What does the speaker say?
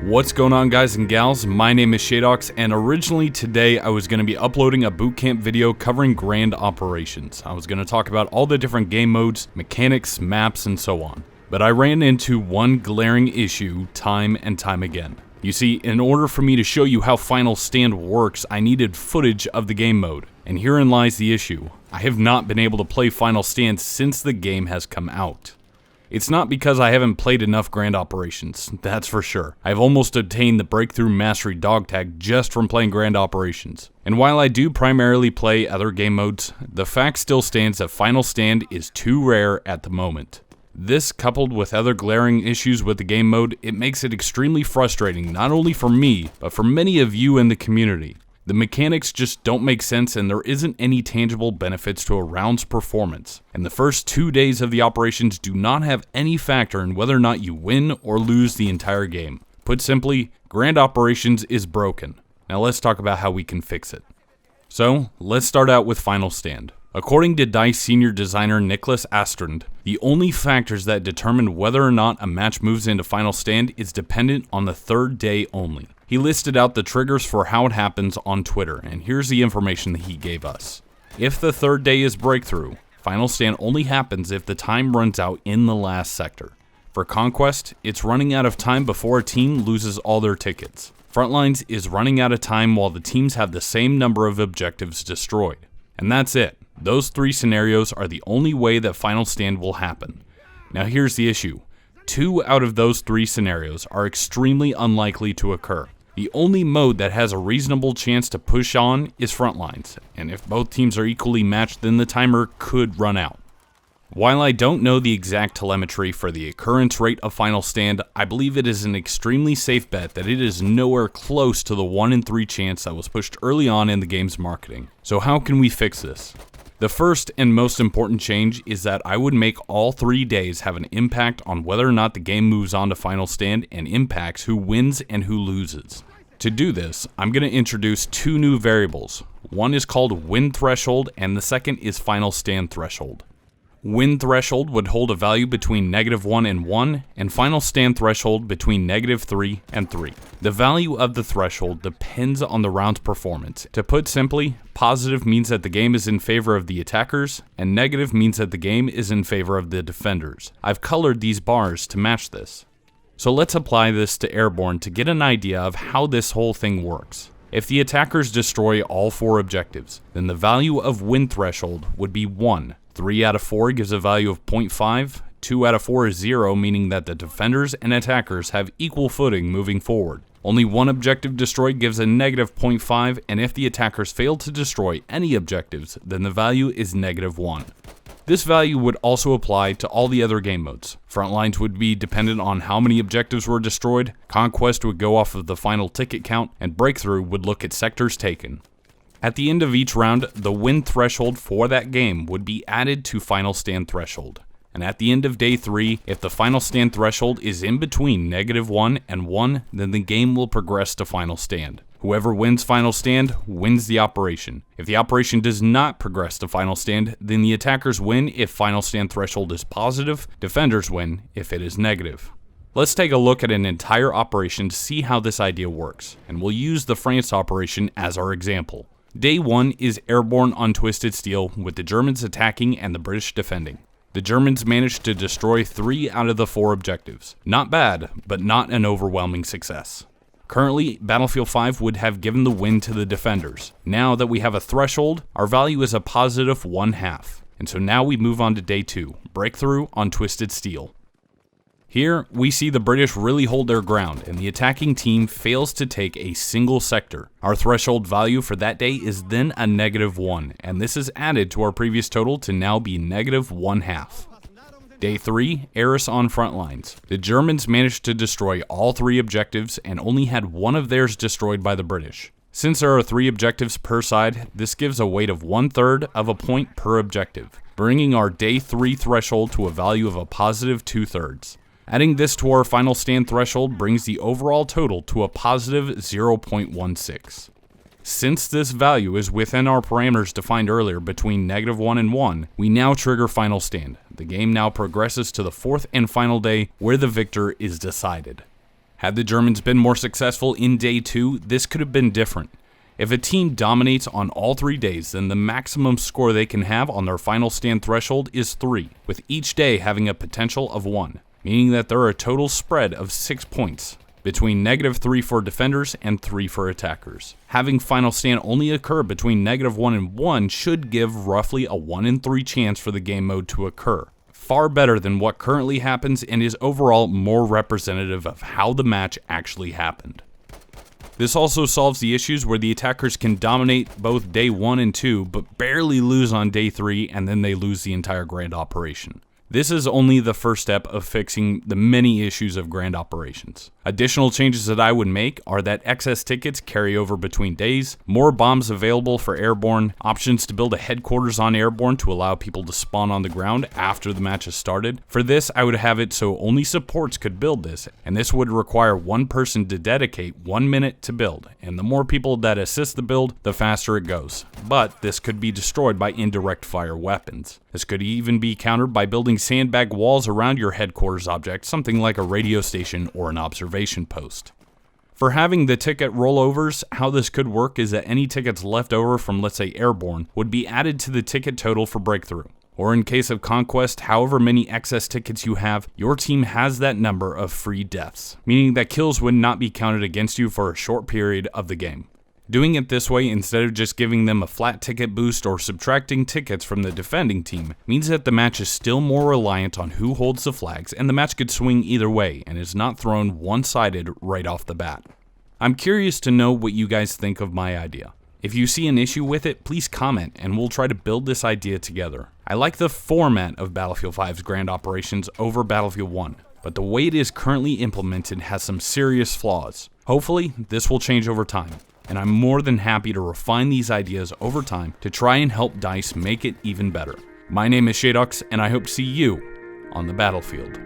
What's going on, guys and gals? My name is Shadox, and originally today I was going to be uploading a bootcamp video covering grand operations. I was going to talk about all the different game modes, mechanics, maps, and so on. But I ran into one glaring issue time and time again. You see, in order for me to show you how Final Stand works, I needed footage of the game mode. And herein lies the issue. I have not been able to play Final Stand since the game has come out. It's not because I haven't played enough grand operations, that's for sure. I've almost obtained the Breakthrough Mastery dog tag just from playing grand operations. And while I do primarily play other game modes, the fact still stands that Final Stand is too rare at the moment. This, coupled with other glaring issues with the game mode, it makes it extremely frustrating not only for me, but for many of you in the community. The mechanics just don't make sense, and there isn't any tangible benefits to a round's performance. And the first 2 days of the operations do not have any factor in whether or not you win or lose the entire game. Put simply, grand operations is broken. Now let's talk about how we can fix it. So, let's start out with Final Stand. According to DICE senior designer Nicholas Astrand, the only factors that determine whether or not a match moves into Final Stand is dependent on the third day only. He listed out the triggers for how it happens on Twitter, and here's the information that he gave us. If the third day is Breakthrough, Final Stand only happens if the time runs out in the last sector. For Conquest, it's running out of time before a team loses all their tickets. Frontlines is running out of time while the teams have the same number of objectives destroyed. And that's it. Those three scenarios are the only way that Final Stand will happen. Now here's the issue. 2 out of those 3 scenarios are extremely unlikely to occur. The only mode that has a reasonable chance to push on is Frontlines, and if both teams are equally matched, then the timer could run out. While I don't know the exact telemetry for the occurrence rate of Final Stand, I believe it is an extremely safe bet that it is nowhere close to the 1 in 3 chance that was pushed early on in the game's marketing. So how can we fix this? The first and most important change is that I would make all 3 days have an impact on whether or not the game moves on to Final Stand and impacts who wins and who loses. To do this, I'm going to introduce 2 new variables. One is called Win Threshold and the second is Final Stand Threshold. Win Threshold would hold a value between -1 and 1, and Final Stand Threshold between -3 and 3. The value of the threshold depends on the round's performance. To put simply, positive means that the game is in favor of the attackers, and negative means that the game is in favor of the defenders. I've colored these bars to match this. So let's apply this to Airborne to get an idea of how this whole thing works. If the attackers destroy all 4 objectives, then the value of Win Threshold would be 1. 3 out of 4 gives a value of 0.5, 2 out of 4 is 0, meaning that the defenders and attackers have equal footing moving forward. Only 1 objective destroyed gives a -0.5, and if the attackers fail to destroy any objectives, then the value is -1. This value would also apply to all the other game modes. Frontlines would be dependent on how many objectives were destroyed, Conquest would go off of the final ticket count, and Breakthrough would look at sectors taken. At the end of each round, the win threshold for that game would be added to Final Stand Threshold. And at the end of day 3, if the Final Stand Threshold is in between -1 and 1, then the game will progress to Final Stand. Whoever wins Final Stand wins the operation. If the operation does not progress to Final Stand, then the attackers win if Final Stand Threshold is positive, defenders win if it is negative. Let's take a look at an entire operation to see how this idea works, and we'll use the France operation as our example. Day 1 is Airborne on Twisted Steel, with the Germans attacking and the British defending. The Germans managed to destroy 3 out of the 4 objectives. Not bad, but not an overwhelming success. Currently, Battlefield 5 would have given the win to the defenders. Now that we have a threshold, our value is a positive 1/2. And so now we move on to Day 2, Breakthrough on Twisted Steel. Here, we see the British really hold their ground, and the attacking team fails to take a single sector. Our threshold value for that day is then a -1, and this is added to our previous total to now be -1/2. Day 3, Eris on Frontlines. The Germans managed to destroy all 3 objectives and only had 1 of theirs destroyed by the British. Since there are 3 objectives per side, this gives a weight of 1/3 of a point per objective, bringing our Day 3 threshold to a value of a positive 2/3. Adding this to our Final Stand Threshold brings the overall total to a positive 0.16. Since this value is within our parameters defined earlier between -1 and 1, we now trigger Final Stand. The game now progresses to the 4th and final day where the victor is decided. Had the Germans been more successful in day 2, this could have been different. If a team dominates on all 3 days, then the maximum score they can have on their final stand threshold is 3, with each day having a potential of 1, meaning that there are a total spread of 6 points, between -3 for defenders and 3 for attackers. Having final stand only occur between -1 and 1 should give roughly a 1 in 3 chance for the game mode to occur. Far better than what currently happens and is overall more representative of how the match actually happened. This also solves the issues where the attackers can dominate both day 1 and 2, but barely lose on day 3, and then they lose the entire grand operation. This is only the first step of fixing the many issues of grand operations. Additional changes that I would make are that excess tickets carry over between days, more bombs available for airborne, options to build a headquarters on airborne to allow people to spawn on the ground after the match has started. For this, I would have it so only supports could build this, and this would require one person to dedicate 1 minute to build, and the more people that assist the build, the faster it goes. But this could be destroyed by indirect fire weapons. This could even be countered by building sandbag walls around your headquarters object, something like a radio station or an observation post. For having the ticket rollovers, how this could work is that any tickets left over from, let's say, airborne would be added to the ticket total for breakthrough. Or in case of conquest, however many excess tickets you have, your team has that number of free deaths, meaning that kills would not be counted against you for a short period of the game. Doing it this way instead of just giving them a flat ticket boost or subtracting tickets from the defending team means that the match is still more reliant on who holds the flags, and the match could swing either way and is not thrown one-sided right off the bat. I'm curious to know what you guys think of my idea. If you see an issue with it, please comment and we'll try to build this idea together. I like the format of Battlefield 5's Grand Operations over Battlefield 1, but the way it is currently implemented has some serious flaws. Hopefully, this will change over time, and I'm more than happy to refine these ideas over time to try and help DICE make it even better. My name is Shadox, and I hope to see you on the battlefield.